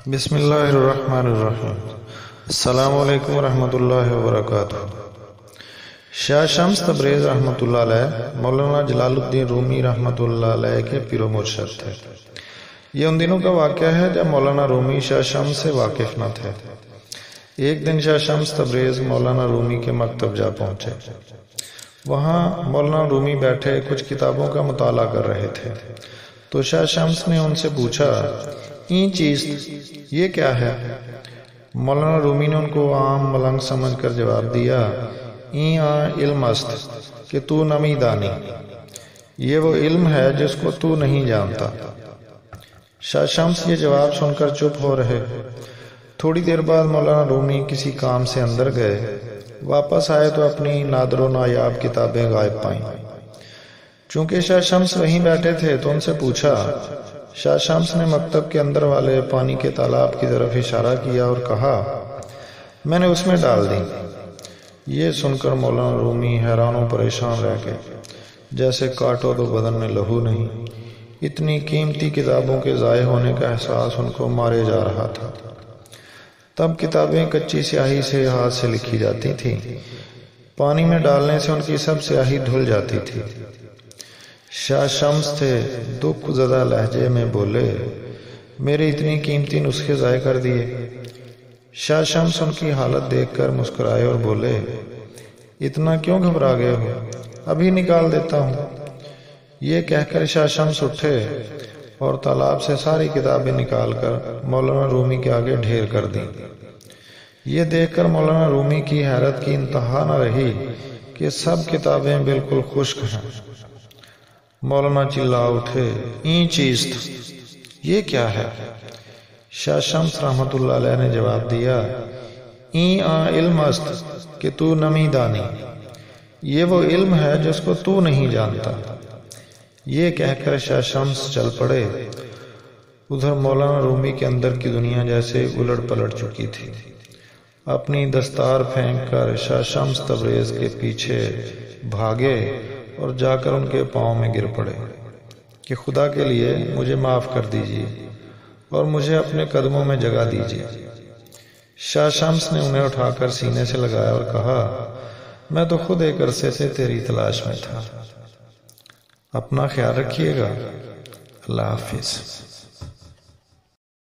بسم اللہ الرحمن الرحیم۔ السلام علیکم ورحمۃ اللہ وبرکاتہ۔ شاہ شمس تبریز رحمۃ اللہ علیہ مولانا جلال الدین رومی رحمۃ اللہ علیہ کے پیر و مرشد تھے۔ یہ ان دنوں کا واقعہ ہے جب مولانا رومی شاہ شمس سے واقف نہ تھے۔ ایک دن شاہ شمس تبریز مولانا رومی کے مکتب جا پہنچے۔ وہاں مولانا رومی بیٹھے کچھ کتابوں کا مطالعہ کر رہے تھے تو شاہ شمس نے ان سے پوچھا، این چیز یہ کیا ہے؟ مولانا رومی نے ان کو عام ملنگ سمجھ کر جواب دیا، این علم است کہ تو نمی دانی، یہ وہ علم ہے جس کو تو نہیں جانتا۔ شاہ شمس یہ جواب سن کر چپ ہو رہے۔ تھوڑی دیر بعد مولانا رومی کسی کام سے اندر گئے، واپس آئے تو اپنی نادر و نایاب کتابیں غائب پائیں۔ چونکہ شاہ شمس وہیں بیٹھے تھے تو ان سے پوچھا۔ شاہ شمس نے مکتب کے اندر والے پانی کے تالاب کی طرف اشارہ کیا اور کہا، میں نے اس میں ڈال دی۔ یہ سن کر مولانا رومی حیران و پریشان رہ گئے، جیسے کاٹو تو بدن میں لہو نہیں۔ اتنی قیمتی کتابوں کے ضائع ہونے کا احساس ان کو مارے جا رہا تھا۔ تب کتابیں کچی سیاہی سے ہاتھ سے لکھی جاتی تھیں، پانی میں ڈالنے سے ان کی سب سیاہی دھل جاتی تھی۔ شاہ شمس تھے، دکھ زدہ لہجے میں بولے، میرے اتنی قیمتی نسخے ضائع کر دیے۔ شاہ شمس ان کی حالت دیکھ کر مسکرائے اور بولے، اتنا کیوں گھبرا گئے ہو، ابھی نکال دیتا ہوں۔ یہ کہہ کر شاہ شمس اٹھے اور تالاب سے ساری کتابیں نکال کر مولانا رومی کے آگے ڈھیر کر دیں۔ یہ دیکھ کر مولانا رومی کی حیرت کی انتہا نہ رہی کہ سب کتابیں بالکل خشک ہیں۔ مولانا چلا اٹھے، این چیز یہ کیا ہے؟ شاہ شمس رحمۃ اللہ علیہ نے جواب دیا، این علم است کہ تو نمی دانی، یہ وہ علم ہے جس کو تو نہیں جانتا۔ یہ کہہ کر شاہ شمس چل پڑے۔ ادھر مولانا رومی کے اندر کی دنیا جیسے الٹ پلٹ چکی تھی۔ اپنی دستار پھینک کر شاہ شمس تبریز کے پیچھے بھاگے اور جا کر ان کے پاؤں میں گر پڑے کہ خدا کے لیے مجھے معاف کر دیجیے اور مجھے اپنے قدموں میں جگہ دیجیے۔ شاہ شمس نے انہیں اٹھا کر سینے سے لگایا اور کہا، میں تو خود ایک عرصے سے تیری تلاش میں تھا۔ اپنا خیال رکھیے گا۔ اللہ حافظ۔